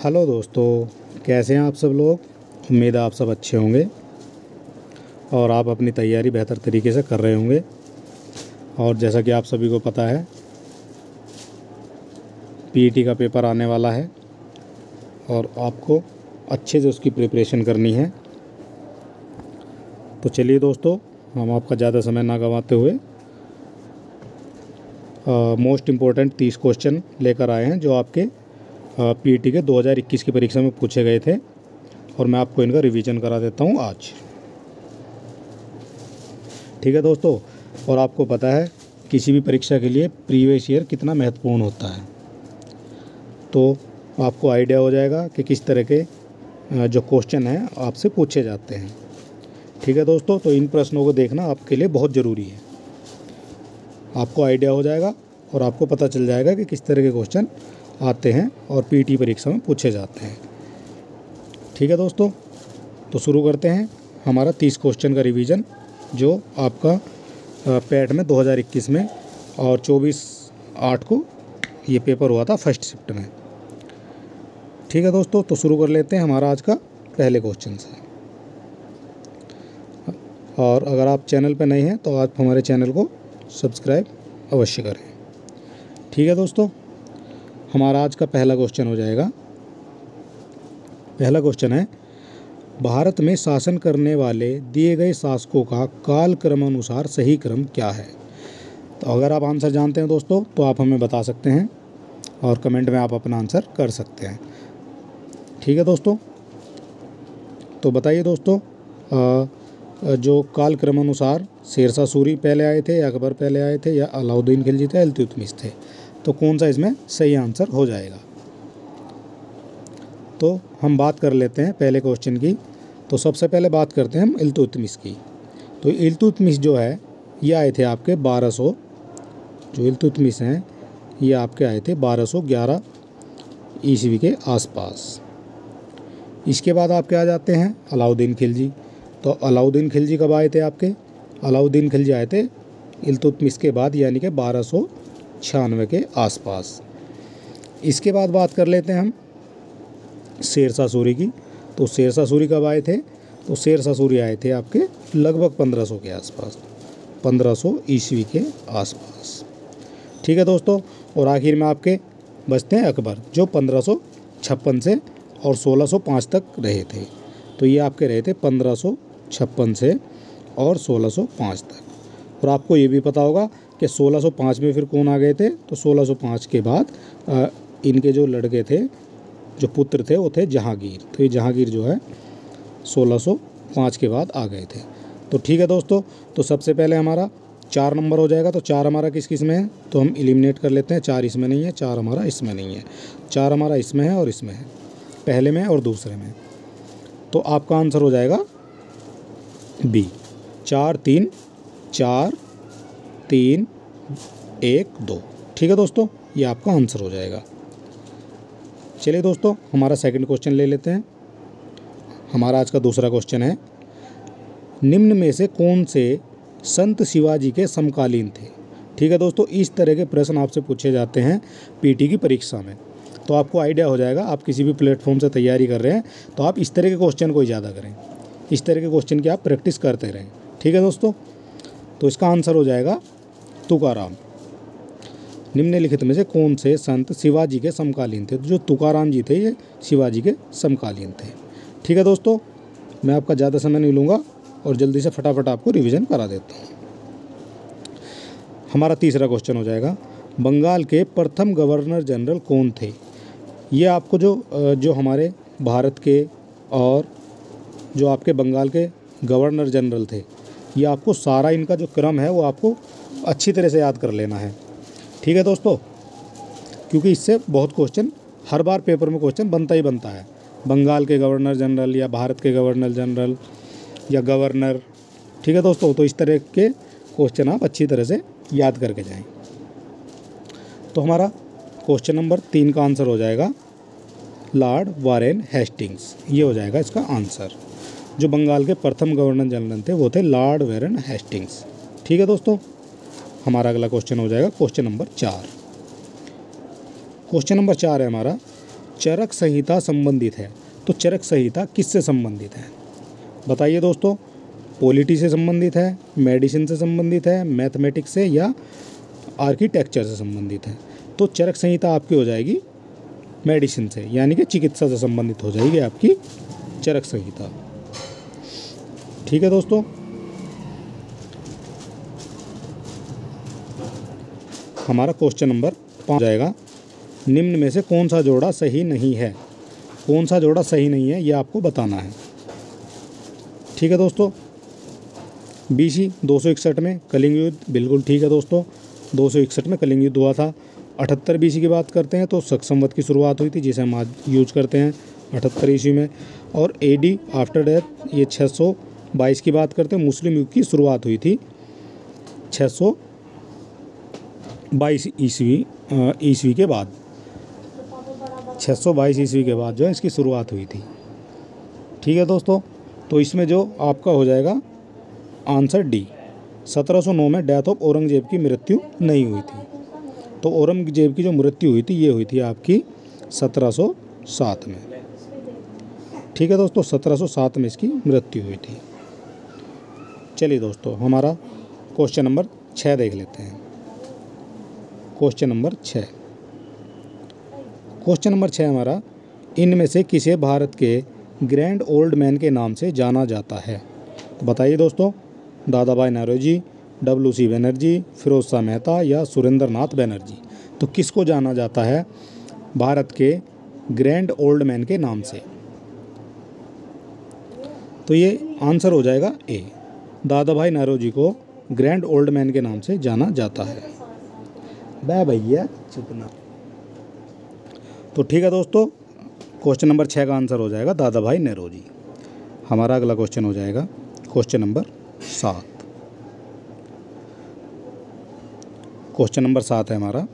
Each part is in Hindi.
हेलो दोस्तों, कैसे हैं आप सब लोग। उम्मीद है आप सब अच्छे होंगे और आप अपनी तैयारी बेहतर तरीके से कर रहे होंगे। और जैसा कि आप सभी को पता है, पीईटी का पेपर आने वाला है और आपको अच्छे से उसकी प्रिपरेशन करनी है। तो चलिए दोस्तों, हम आपका ज़्यादा समय ना गंवाते हुए मोस्ट इम्पोर्टेंट 30 क्वेश्चन लेकर आए हैं जो आपके पीईटी के 2021 की परीक्षा में पूछे गए थे और मैं आपको इनका रिवीजन करा देता हूँ आज। ठीक है दोस्तों, और आपको पता है किसी भी परीक्षा के लिए प्रीवियस ईयर कितना महत्वपूर्ण होता है, तो आपको आइडिया हो जाएगा कि किस तरह के जो क्वेश्चन हैं आपसे पूछे जाते हैं। ठीक है दोस्तों, तो इन प्रश्नों को देखना आपके लिए बहुत ज़रूरी है। आपको आइडिया हो जाएगा और आपको पता चल जाएगा कि किस तरह के क्वेश्चन आते हैं और पीईटी परीक्षा में पूछे जाते हैं। ठीक है दोस्तों, तो शुरू करते हैं हमारा 30 क्वेश्चन का रिवीजन जो आपका पैट में 2021 में और 24/8 को ये पेपर हुआ था, फर्स्ट शिफ्ट में। ठीक है दोस्तों, तो शुरू कर लेते हैं हमारा आज का पहले क्वेश्चन से। और अगर आप चैनल पर नए हैं तो आप हमारे चैनल को सब्सक्राइब अवश्य करें। ठीक है दोस्तों, हमारा आज का पहला क्वेश्चन हो जाएगा। पहला क्वेश्चन है, भारत में शासन करने वाले दिए गए शासकों का काल क्रमानुसार सही क्रम क्या है। तो अगर आप आंसर जानते हैं दोस्तों तो आप हमें बता सकते हैं और कमेंट में आप अपना आंसर कर सकते हैं। ठीक है दोस्तों, तो बताइए दोस्तों, जो काल क्रमानुसार शेरशाह सूरी पहले आए थे या अकबर पहले आए थे या अलाउद्दीन खिलजी थे, इल्तुतमिश थे, तो कौन सा इसमें सही आंसर हो जाएगा। तो हम बात कर लेते हैं पहले क्वेश्चन की। तो सबसे पहले बात करते हैं हम इल्तुतमिश की। तो इल्तुतमिश जो है ये आए थे आपके 1200, जो इल्तुतमिश हैं ये आपके आए थे 1211 ईस्वी के आसपास। इसके बाद आपके आ जाते हैं अलाउद्दीन खिलजी। तो अलाउद्दीन खिलजी कब आए थे आपके, अलाउद्दीन खिलजी आए थे इल्तुतमिश के बाद, यानी कि 1296 के आसपास। इसके बाद बात कर लेते हैं हम शेरशाह सूरी की। तो शेरशाह सूरी कब आए थे, तो शेरशाह सूरी आए थे आपके लगभग 1500 के आसपास, 1500 ईस्वी के आसपास। ठीक है दोस्तों, और आखिर में आपके बचते हैं अकबर, जो 1556 से और 1605 तक रहे थे। तो ये आपके रहे थे 1556 से और 1605 तक। और आपको ये भी पता होगा कि 1605 में फिर कौन आ गए थे, तो 1605 के बाद इनके जो लड़के थे, जो पुत्र थे, वो थे जहांगीर। तो ये जहांगीर जो है 1605 के बाद आ गए थे। तो ठीक है दोस्तों, तो सबसे पहले हमारा 4 नंबर हो जाएगा। तो 4 हमारा किस किस में है, तो हम एलिमिनेट कर लेते हैं। 4 इसमें नहीं है, 4 हमारा इसमें नहीं है, 4 हमारा इसमें है और इसमें है, पहले में और दूसरे में। तो आपका आंसर हो जाएगा बी, 4 3 4 3 1 2। ठीक है दोस्तों, ये आपका आंसर हो जाएगा। चलिए दोस्तों, हमारा सेकंड क्वेश्चन ले लेते हैं। हमारा आज का दूसरा क्वेश्चन है, निम्न में से कौन से संत शिवाजी के समकालीन थे। ठीक है दोस्तों, इस तरह के प्रश्न आपसे पूछे जाते हैं पीटी की परीक्षा में। तो आपको आइडिया हो जाएगा, आप किसी भी प्लेटफॉर्म से तैयारी कर रहे हैं तो आप इस तरह के क्वेश्चन को ज़्यादा करें, इस तरह के क्वेश्चन की आप प्रैक्टिस करते रहें। ठीक है दोस्तों, तो इसका आंसर हो जाएगा तुकाराम। निम्नलिखित में से कौन से संत शिवाजी के समकालीन थे। तो जो तुकाराम जी थे ये शिवाजी के समकालीन थे। ठीक है दोस्तों, मैं आपका ज़्यादा समय नहीं लूँगा और जल्दी से फटाफट आपको रिवीजन करा देता हूँ। हमारा तीसरा क्वेश्चन हो जाएगा, बंगाल के प्रथम गवर्नर जनरल कौन थे। ये आपको जो हमारे भारत के और जो आपके बंगाल के गवर्नर जनरल थे, ये आपको सारा इनका जो क्रम है वो आपको अच्छी तरह से याद कर लेना है। ठीक है दोस्तों, क्योंकि इससे बहुत क्वेश्चन हर बार पेपर में क्वेश्चन बनता ही बनता है। बंगाल के गवर्नर जनरल या भारत के गवर्नर जनरल या गवर्नर। ठीक है दोस्तों, तो इस तरह के क्वेश्चन आप अच्छी तरह से याद करके जाएं। तो हमारा क्वेश्चन नंबर 3 का आंसर हो जाएगा लॉर्ड वारेन हेस्टिंग्स। ये हो जाएगा इसका आंसर। जो बंगाल के प्रथम गवर्नर जनरल थे वो थे लॉर्ड वारेन हेस्टिंग्स। ठीक है दोस्तों, हमारा अगला क्वेश्चन हो जाएगा क्वेश्चन नंबर 4। क्वेश्चन नंबर 4 है हमारा, चरक संहिता संबंधित है। तो चरक संहिता किससे संबंधित है बताइए दोस्तों। पॉलिटी से संबंधित है, मेडिसिन से संबंधित है, मैथमेटिक्स से या आर्किटेक्चर से संबंधित है। तो चरक संहिता आपकी हो जाएगी मेडिसिन से, यानी कि चिकित्सा से संबंधित हो जाएगी आपकी चरक संहिता। ठीक है दोस्तों। हमारा क्वेश्चन नंबर 5 जाएगा, निम्न में से कौन सा जोड़ा सही नहीं है। कौन सा जोड़ा सही नहीं है ये आपको बताना है। ठीक है दोस्तों। BC 261 में कलिंग युद्ध, बिल्कुल ठीक है दोस्तों, 261 में कलिंग युद्ध हुआ था। 78 BC की बात करते हैं तो शक संवत की शुरुआत हुई थी, जिसे हम आज यूज करते हैं 78 ईस्वी में। और AD आफ्टर डेथ ये 622 की बात करते हैं, मुस्लिम युग की शुरुआत हुई थी 622 ईस्वी के बाद। 622 ईस्वी के बाद जो है इसकी शुरुआत हुई थी। ठीक है दोस्तों। तो इसमें जो आपका हो जाएगा आंसर डी, 1709 में डेथ ऑफ औरंगजेब की मृत्यु नहीं हुई थी। तो औरंगजेब की जो मृत्यु हुई थी ये हुई थी आपकी 1707 में। ठीक है दोस्तों, 1707 में इसकी मृत्यु हुई थी। चलिए दोस्तों, हमारा क्वेश्चन नंबर 6 देख लेते हैं। क्वेश्चन नंबर 6 हमारा, इनमें से किसे भारत के ग्रैंड ओल्ड मैन के नाम से जाना जाता है। तो बताइए दोस्तों, दादा भाई नौरोजी, WC बनर्जी, फिरोज शाह मेहता या सुरेंद्र नाथ बनर्जी। तो किसको जाना जाता है भारत के ग्रैंड ओल्ड मैन के नाम से। तो ये आंसर हो जाएगा ए, दादा भाई नौरोजी को ग्रैंड ओल्ड मैन के नाम से जाना जाता है। बे भैया चुपना। तो ठीक है दोस्तों, क्वेश्चन नंबर 6 का आंसर हो जाएगा दादा भाई नौरोजी। हमारा अगला क्वेश्चन हो जाएगा क्वेश्चन नंबर 7। क्वेश्चन नंबर 7 है हमारा,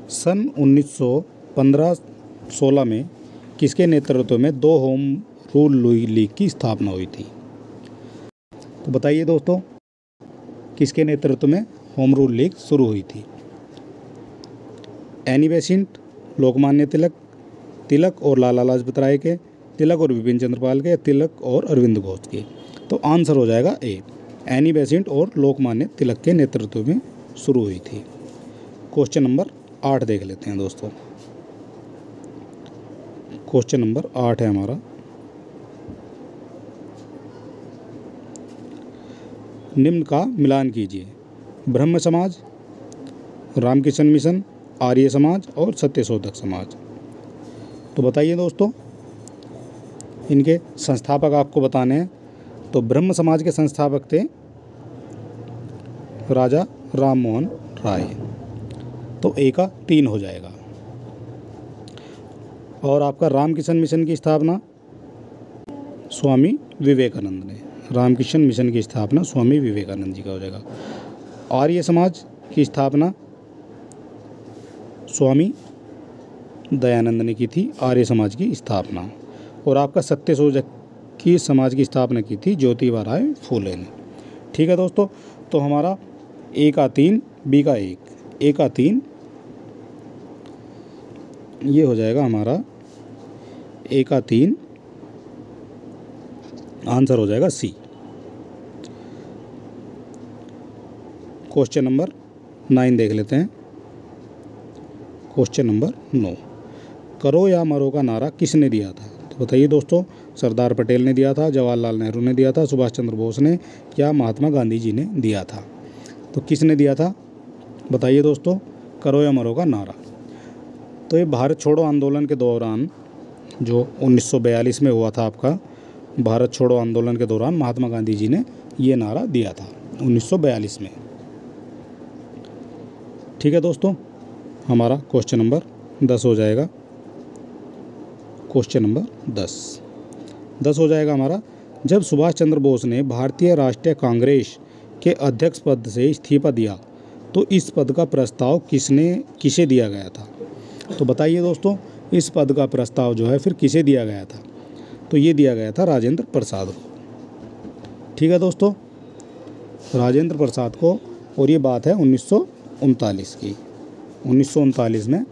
सन 1915-16 में किसके नेतृत्व में 2 होम रूल लीग की स्थापना हुई थी। तो बताइए दोस्तों, किसके नेतृत्व में होम रूल लीग शुरू हुई थी। एनी बेसेंट, लोकमान्य तिलक और लाला लाजपत राय के, तिलक और विपिन चंद्रपाल के, तिलक और अरविंद घोष के। तो आंसर हो जाएगा ए, एनी बेसेंट और लोकमान्य तिलक के नेतृत्व में शुरू हुई थी। क्वेश्चन नंबर 8 देख लेते हैं दोस्तों। क्वेश्चन नंबर 8 है हमारा, निम्न का मिलान कीजिए। ब्रह्म समाज, रामकृष्ण मिशन, आर्य समाज और सत्यशोधक समाज। तो बताइए दोस्तों, इनके संस्थापक आपको बताने हैं। तो ब्रह्म समाज के संस्थापक थे राजा राम मोहन राय। तो ए का 3 हो जाएगा। और आपका रामकृष्ण मिशन की स्थापना स्वामी विवेकानंद ने, रामकृष्ण मिशन की स्थापना स्वामी विवेकानंद जी का हो जाएगा। आर्य समाज की स्थापना स्वामी दयानंद ने की थी, आर्य समाज की स्थापना। और आपका सत्यशोधक की समाज की स्थापना की थी ज्योतिबा राय फूले ने। ठीक है दोस्तों। तो हमारा ए का 3, बी का 1, ए का 3 ये हो जाएगा हमारा ए का 3, आंसर हो जाएगा सी। क्वेश्चन नंबर 9 देख लेते हैं। क्वेश्चन नंबर 9, करो या मरो का नारा किसने दिया था। तो बताइए दोस्तों, सरदार पटेल ने दिया था, जवाहरलाल नेहरू ने दिया था, सुभाष चंद्र बोस ने या महात्मा गांधी जी ने दिया था। तो किसने दिया था बताइए दोस्तों, करो या मरो का नारा। तो ये भारत छोड़ो आंदोलन के दौरान जो 1942 में हुआ था, आपका भारत छोड़ो आंदोलन के दौरान महात्मा गांधी जी ने ये नारा दिया था 1942 में। ठीक है दोस्तों, हमारा क्वेश्चन नंबर 10 हो जाएगा। क्वेश्चन नंबर 10 हो जाएगा हमारा, जब सुभाष चंद्र बोस ने भारतीय राष्ट्रीय कांग्रेस के अध्यक्ष पद से इस्तीफा दिया तो इस पद का प्रस्ताव किसे दिया गया था। तो बताइए दोस्तों, इस पद का प्रस्ताव जो है फिर किसे दिया गया था। तो ये दिया गया था राजेंद्र प्रसाद को। ठीक है दोस्तों, राजेंद्र प्रसाद को। और ये बात है 1939 की, 1939 में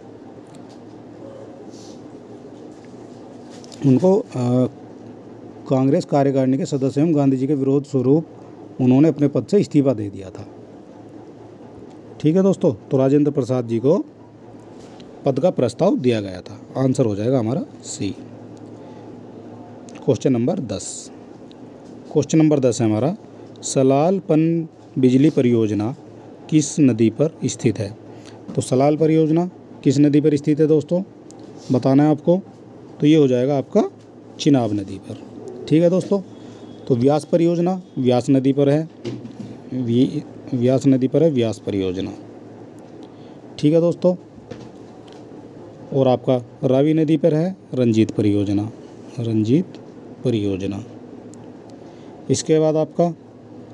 उनको कांग्रेस कार्यकारिणी के सदस्य एवं गांधी जी के विरोध स्वरूप उन्होंने अपने पद से इस्तीफा दे दिया था। ठीक है दोस्तों, तो राजेंद्र प्रसाद जी को पद का प्रस्ताव दिया गया था। आंसर हो जाएगा हमारा C. Question number 10। Question number 10 है हमारा, सलाल पन बिजली परियोजना किस नदी पर स्थित है? तो सलाल परियोजना किस नदी पर स्थित है दोस्तों, बताना है आपको। तो ये हो जाएगा आपका चिनाब नदी पर। ठीक है दोस्तों, तो व्यास परियोजना व्यास नदी पर है, व्यास नदी पर है व्यास परियोजना। ठीक है दोस्तों, और आपका रावी नदी पर है रंजीत परियोजना, रंजीत परियोजना। इसके बाद आपका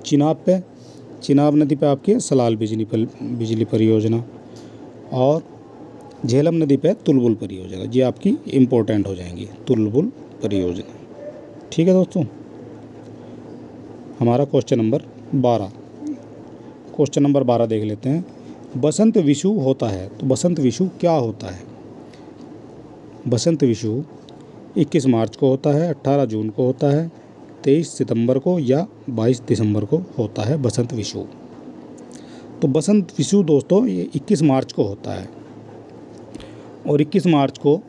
चिनाब नदी पे आपकी सलाल बिजली परियोजना, और झेलम नदी पे तुलबुल परियोजना। ये आपकी इम्पोर्टेंट हो जाएंगी, तुलबुल परियोजना। ठीक है दोस्तों, हमारा क्वेश्चन नंबर 12। क्वेश्चन नंबर 12 देख लेते हैं। बसंत विषु होता है, तो बसंत विषु क्या होता है? बसंत विषु 21 मार्च को होता है, 18 जून को होता है, 23 सितंबर को या 22 दिसंबर को होता है बसंत विषु। तो बसंत विषु दोस्तों ये 21 मार्च को होता है, और 21 मार्च को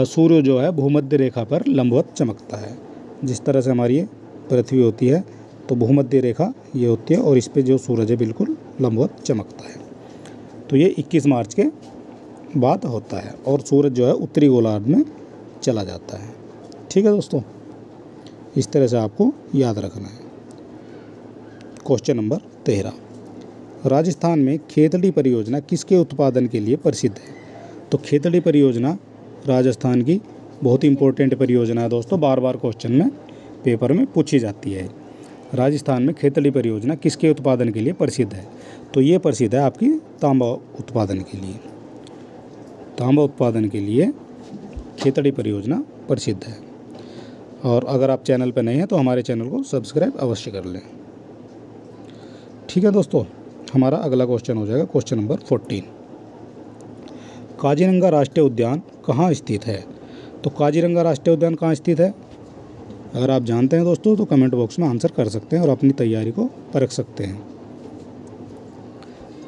सूर्य जो है भूमध्य रेखा पर लंबवत चमकता है। जिस तरह से हमारी ये पृथ्वी होती है, तो भूमध्य रेखा ये होती है, और इस पे जो सूरज है बिल्कुल लंबवत चमकता है। तो ये 21 मार्च के बाद होता है, और सूरज जो है उत्तरी गोलार्ध में चला जाता है। ठीक है दोस्तों, इस तरह से आपको याद रखना है। Question number 13। राजस्थान में खेतड़ी परियोजना किसके उत्पादन के लिए प्रसिद्ध है? तो खेतड़ी परियोजना राजस्थान की बहुत इंपॉर्टेंट परियोजना है दोस्तों, बार बार क्वेश्चन में पेपर में पूछी जाती है। राजस्थान में खेतड़ी परियोजना किसके उत्पादन के लिए प्रसिद्ध है? तो ये प्रसिद्ध है आपकी तांबा उत्पादन के लिए। तांबा उत्पादन के लिए खेतड़ी परियोजना प्रसिद्ध है। और अगर आप चैनल पर नए हैं तो हमारे चैनल को सब्सक्राइब अवश्य कर लें। ठीक है दोस्तों, हमारा अगला क्वेश्चन हो जाएगा क्वेश्चन नंबर 14। काजीरंगा राष्ट्रीय उद्यान कहाँ स्थित है? तो काजीरंगा राष्ट्रीय उद्यान कहाँ स्थित है? अगर आप जानते हैं दोस्तों तो कमेंट बॉक्स में आंसर कर सकते हैं और अपनी तैयारी को परख सकते हैं।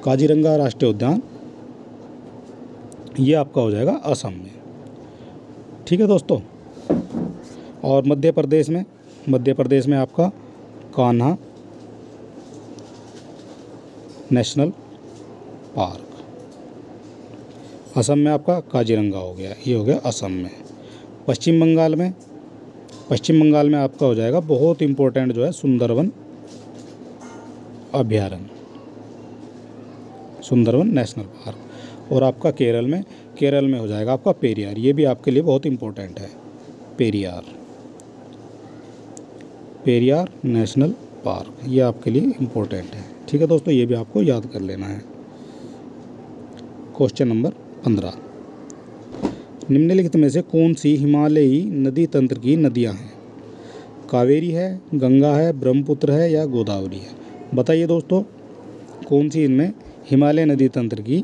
काजीरंगा राष्ट्रीय उद्यान ये आपका हो जाएगा असम में। ठीक है दोस्तों, और मध्य प्रदेश में आपका कान्हा नेशनल पार्क। असम में आपका काजीरंगा हो गया, ये हो गया असम में। पश्चिम बंगाल में आपका हो जाएगा बहुत इम्पोर्टेंट जो है सुंदरवन अभयारण्य, सुंदरवन नेशनल पार्क। और आपका केरल में हो जाएगा आपका पेरियार, ये भी आपके लिए बहुत इम्पोर्टेंट है। पेरियार नेशनल पार्क ये आपके लिए इम्पोर्टेंट है। ठीक है दोस्तों, ये भी आपको याद कर लेना है। Question number 15। निम्नलिखित में से कौन सी हिमालयी नदी तंत्र की नदियां हैं? कावेरी है, गंगा है, ब्रह्मपुत्र है या गोदावरी है? बताइए दोस्तों, कौन सी इनमें हिमालय नदी तंत्र की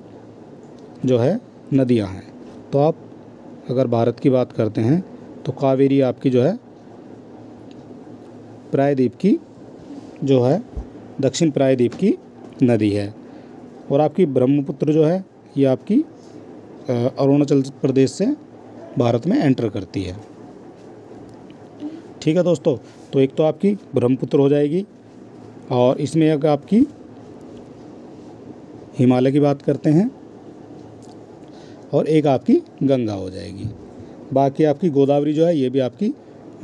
जो है नदियां हैं? तो आप अगर भारत की बात करते हैं तो कावेरी आपकी जो है प्रायद्वीप की जो है दक्षिण प्रायद्वीप की नदी है, और आपकी ब्रह्मपुत्र जो है ये आपकी अरुणाचल प्रदेश से भारत में एंटर करती है। ठीक है दोस्तों, तो एक तो आपकी ब्रह्मपुत्र हो जाएगी, और इसमें अगर आपकी हिमालय की बात करते हैं, और एक आपकी गंगा हो जाएगी। बाकी आपकी गोदावरी जो है ये भी आपकी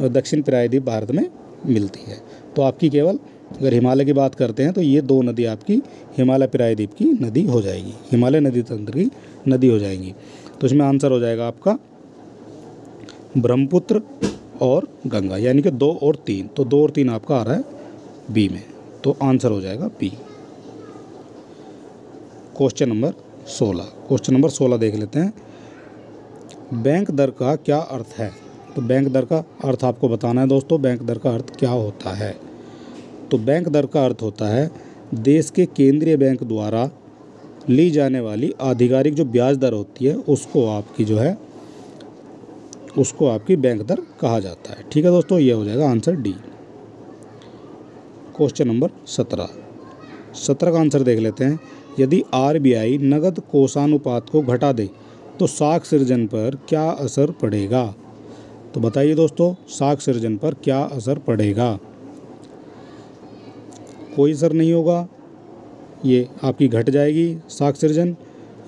दक्षिण प्रायद्वीप भारत में मिलती है। तो आपकी केवल अगर हिमालय की बात करते हैं तो ये दो नदी आपकी हिमालय प्रायद्वीप की नदी हो जाएगी, हिमालय नदी तंत्र की नदी हो जाएंगी। तो इसमें आंसर हो जाएगा आपका ब्रह्मपुत्र और गंगा, यानी कि 2 और 3। तो 2 और 3 आपका आ रहा है बी में, तो आंसर हो जाएगा बी। क्वेश्चन नंबर 16 देख लेते हैं। बैंक दर का क्या अर्थ है? तो बैंक दर का अर्थ आपको बताना है दोस्तों। बैंक दर का अर्थ क्या होता है? तो बैंक दर का अर्थ होता है देश के केंद्रीय बैंक द्वारा ली जाने वाली आधिकारिक जो ब्याज दर होती है उसको आपकी जो है उसको आपकी बैंक दर कहा जाता है। ठीक है दोस्तों, ये हो जाएगा आंसर डी। क्वेश्चन नंबर 17 का आंसर देख लेते हैं। यदि आरबीआई नगद कोषानुपात को घटा दे तो साख सृजन पर क्या असर पड़ेगा? तो बताइए दोस्तों, साख सृजन पर क्या असर पड़ेगा? कोई असर नहीं होगा, ये आपकी घट जाएगी साख सृजन,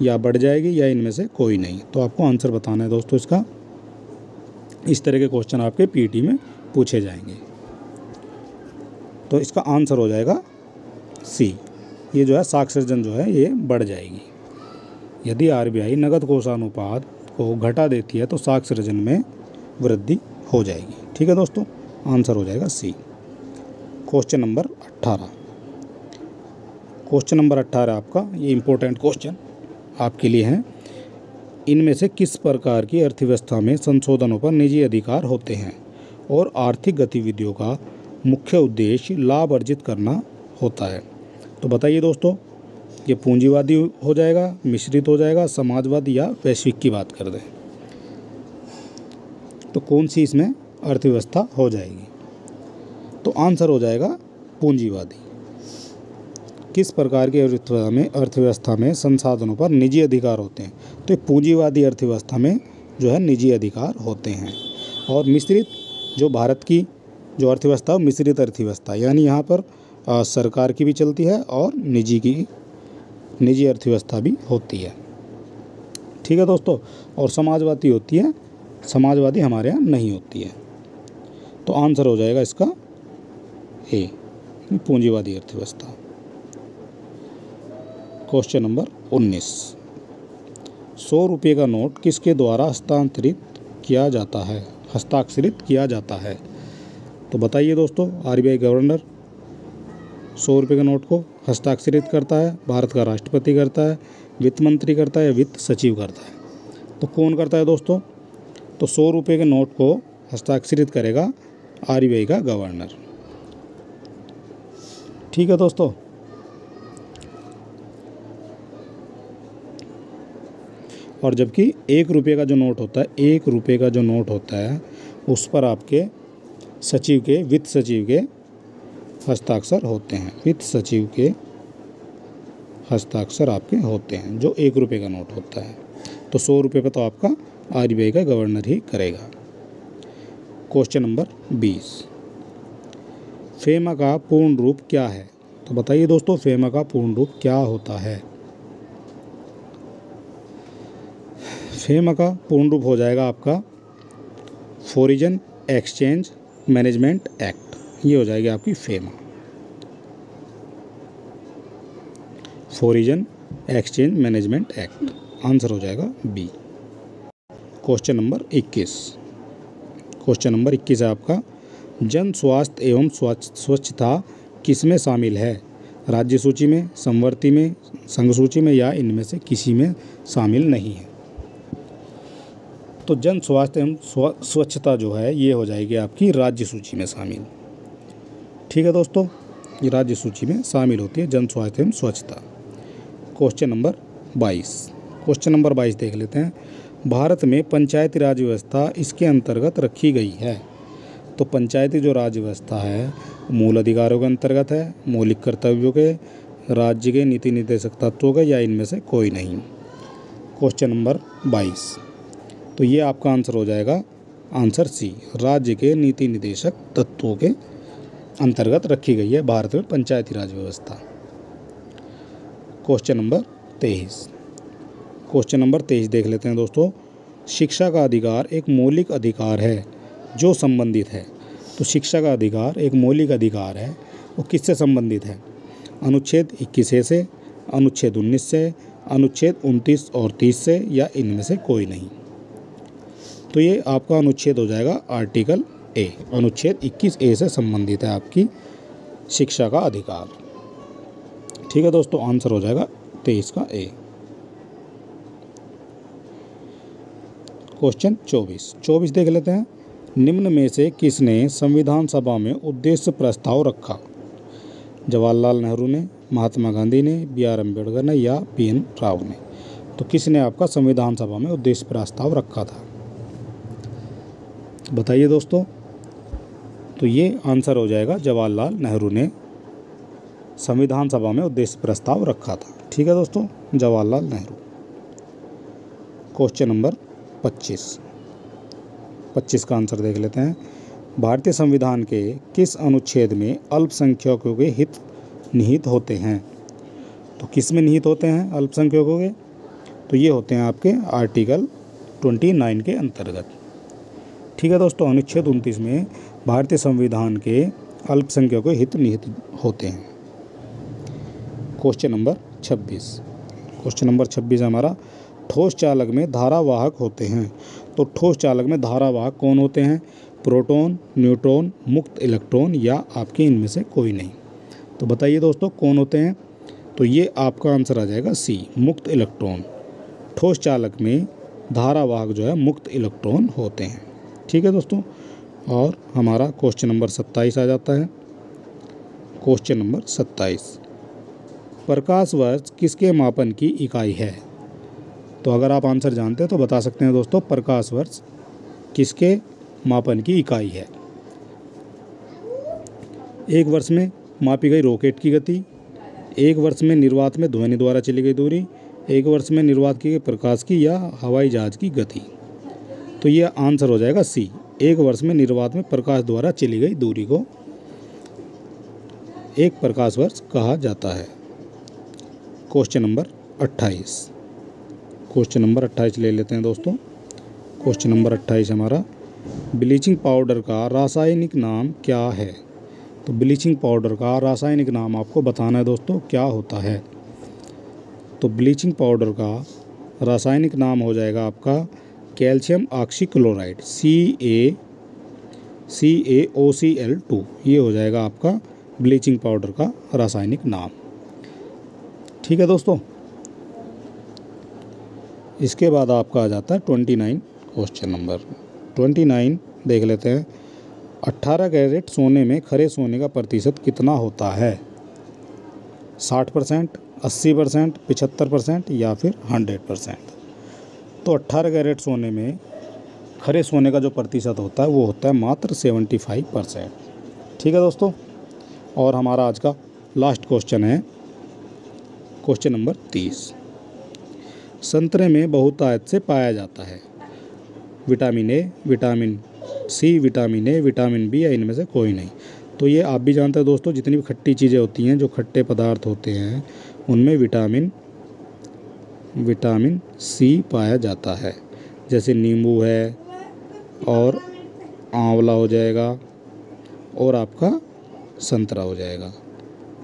या बढ़ जाएगी, या इनमें से कोई नहीं। तो आपको आंसर बताना है दोस्तों इसका। इस तरह के क्वेश्चन आपके पीटी में पूछे जाएंगे। तो इसका आंसर हो जाएगा सी। ये जो है साख सृजन जो है ये बढ़ जाएगी। यदि आरबीआई नगद कोषानुपात को घटा देती है तो साख सृजन में वृद्धि हो जाएगी। ठीक है दोस्तों, आंसर हो जाएगा C. Question number 18। Question number 18 आपका ये इम्पोर्टेंट क्वेश्चन आपके लिए है। इनमें से किस प्रकार की अर्थव्यवस्था में संशोधनों पर निजी अधिकार होते हैं और आर्थिक गतिविधियों का मुख्य उद्देश्य लाभ अर्जित करना होता है? तो बताइए दोस्तों, ये पूंजीवादी हो जाएगा, मिश्रित हो जाएगा, समाजवादी या वैश्विक की बात कर दें तो कौन सी इसमें अर्थव्यवस्था हो जाएगी? तो आंसर हो जाएगा पूंजीवादी। किस प्रकार की अर्थव्यवस्था में संसाधनों पर निजी अधिकार होते हैं? तो पूंजीवादी अर्थव्यवस्था में जो है निजी अधिकार होते हैं। और मिश्रित जो भारत की जो अर्थव्यवस्था है मिश्रित अर्थव्यवस्था, यानी यहाँ पर सरकार की भी चलती है और निजी अर्थव्यवस्था भी होती है। ठीक है दोस्तों, और समाजवादी होती है, समाजवादी हमारे यहाँ नहीं होती है। तो आंसर हो जाएगा इसका ए, पूंजीवादी अर्थव्यवस्था। Question number 19। 100 रुपये का नोट किसके द्वारा हस्ताक्षरित किया जाता है? तो बताइए दोस्तों, आरबीआई गवर्नर 100 रुपये के नोट को हस्ताक्षरित करता है, भारत का राष्ट्रपति करता है, वित्त मंत्री करता है या वित्त सचिव करता है? तो कौन करता है दोस्तों? तो 100 रुपये के नोट को हस्ताक्षरित करेगा आरबीआई का गवर्नर। ठीक है दोस्तों, और जबकि 1 रुपये का जो नोट होता है, 1 रुपये का जो नोट होता है उस पर आपके सचिव के, वित्त सचिव के हस्ताक्षर होते हैं। वित्त सचिव के हस्ताक्षर आपके होते हैं जो 1 रुपये का नोट होता है। तो 100 रुपये पर तो आपका आरबीआई का गवर्नर ही करेगा। Question number 20। फेमा का पूर्ण रूप क्या है? तो बताइए दोस्तों, फेमा का पूर्ण रूप क्या होता है? फेमा का पूर्ण रूप हो जाएगा आपका फॉरेन एक्सचेंज मैनेजमेंट एक्ट। ये हो जाएगी आपकी FEMA, foreign exchange management act. Answer हो जाएगा B. Question number 21। Question number 21 है आपका, जन स्वास्थ्य एवं स्वच्छता किस में शामिल है? राज्य सूची में, समवर्ती में, संघ सूची में या इनमें से किसी में शामिल नहीं है? तो जन स्वास्थ्य एवं स्वच्छता जो है ये हो जाएगी आपकी राज्य सूची में शामिल। ठीक है दोस्तों, ये राज्य सूची में शामिल होती है जन स्वास्थ्य एवं स्वच्छता। Question number 22। क्वेश्चन नंबर 22 देख लेते हैं। भारत में पंचायती राज व्यवस्था इसके अंतर्गत रखी गई है। तो पंचायती जो राज व्यवस्था है मूल अधिकारों के अंतर्गत है, मौलिक कर्तव्यों के, राज्य के नीति निर्देशक तत्वों के, या इनमें से कोई नहीं? Question number 22। तो ये आपका आंसर हो जाएगा आंसर सी, राज्य के नीति निर्देशक तत्वों के अंतर्गत रखी गई है भारत में पंचायती राज व्यवस्था। Question number 23। क्वेश्चन नंबर 23 देख लेते हैं दोस्तों। शिक्षा का अधिकार एक मौलिक अधिकार है जो संबंधित है। तो शिक्षा का अधिकार एक मौलिक अधिकार है, वो किससे संबंधित है? अनुच्छेद 21 से, अनुच्छेद 19 से, अनुच्छेद 29 और 30 से, या इनमें से कोई नहीं? तो ये आपका अनुच्छेद हो जाएगा आर्टिकल ए। अनुच्छेद 21A से संबंधित है आपकी शिक्षा का अधिकार। ठीक है दोस्तों, आंसर हो जाएगा 23 का ए। क्वेश्चन 24 देख लेते हैं। निम्न में से किसने संविधान सभा में उद्देश्य प्रस्ताव रखा? जवाहरलाल नेहरू ने, महात्मा गांधी ने, बी.आर. अम्बेडकर ने या पी.एन. राव ने। तो किसने आपका संविधान सभा में उद्देश्य प्रस्ताव रखा था, बताइए दोस्तों। तो ये आंसर हो जाएगा जवाहरलाल नेहरू ने संविधान सभा में उद्देश्य प्रस्ताव रखा था। ठीक है दोस्तों, जवाहरलाल नेहरू। क्वेश्चन नंबर 25 का आंसर देख लेते हैं। भारतीय संविधान के किस अनुच्छेद में अल्पसंख्यकों के हित निहित होते हैं। तो किस में निहित होते हैं अल्पसंख्यकों के, तो ये होते हैं आपके आर्टिकल 29 के अंतर्गत। ठीक है दोस्तों, अनुच्छेद 29 में भारतीय संविधान के अल्पसंख्यकों के हित निहित होते हैं। क्वेश्चन नंबर 26 हमारा, ठोस चालक में धारावाहक होते हैं। तो ठोस चालक में धारावाहक कौन होते हैं, प्रोटॉन, न्यूट्रॉन, मुक्त इलेक्ट्रॉन या आपके इनमें से कोई नहीं। तो बताइए दोस्तों कौन होते हैं। तो ये आपका आंसर आ जाएगा सी, मुक्त इलेक्ट्रॉन। ठोस चालक में धारावाहक जो है मुक्त इलेक्ट्रॉन होते हैं। ठीक है दोस्तों, और हमारा क्वेश्चन नंबर 27 आ जाता है। क्वेश्चन नंबर 27, प्रकाश वर्ष किसके मापन की इकाई है। तो अगर आप आंसर जानते हैं तो बता सकते हैं दोस्तों, प्रकाश वर्ष किसके मापन की इकाई है। एक वर्ष में मापी गई रॉकेट की गति, एक वर्ष में निर्वात में ध्वनि द्वारा चली गई दूरी, एक वर्ष में निर्वात की गई प्रकाश की या हवाई जहाज की गति। तो ये आंसर हो जाएगा सी, एक वर्ष में निर्वात में प्रकाश द्वारा चली गई दूरी को एक प्रकाश वर्ष कहा जाता है। क्वेश्चन नंबर 28 ले लेते हैं दोस्तों। क्वेश्चन नंबर 28 हमारा, ब्लीचिंग पाउडर का रासायनिक नाम क्या है। तो ब्लीचिंग पाउडर का रासायनिक नाम आपको बताना है दोस्तों, क्या होता है। तो ब्लीचिंग पाउडर का रासायनिक नाम हो जाएगा आपका कैल्शियम ऑक्सीक्लोराइड, CaOCl2। ये हो जाएगा आपका ब्लीचिंग पाउडर का रासायनिक नाम। ठीक है दोस्तों, इसके बाद आपका आ जाता है 29। क्वेश्चन नंबर 29 देख लेते हैं। 18 कैरेट सोने में खरे सोने का प्रतिशत कितना होता है। 60%, 80%, 75% या फिर 100%। तो 18 कैरेट सोने में खरे सोने का जो प्रतिशत होता है वो होता है मात्र 75%। ठीक है दोस्तों, और हमारा आज का लास्ट क्वेश्चन है क्वेश्चन नंबर 30। संतरे में बहुतायत से पाया जाता है vitamin A, vitamin C, vitamin A, vitamin B या इनमें से कोई नहीं। तो ये आप भी जानते हैं दोस्तों, जितनी भी खट्टी चीज़ें होती हैं, जो खट्टे पदार्थ होते हैं, उनमें विटामिन सी पाया जाता है। जैसे नींबू है और आंवला हो जाएगा और आपका संतरा हो जाएगा।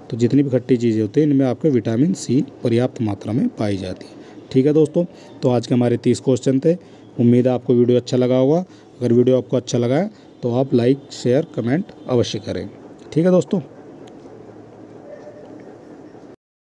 तो जितनी भी खट्टी चीज़ें होती हैं इनमें आपके विटामिन सी पर्याप्त मात्रा में पाई जाती है। ठीक है दोस्तों, तो आज के हमारे 30 क्वेश्चन थे। उम्मीद है आपको वीडियो अच्छा लगा होगा। अगर वीडियो आपको अच्छा लगा है तो आप लाइक, शेयर, कमेंट अवश्य करें। ठीक है दोस्तों।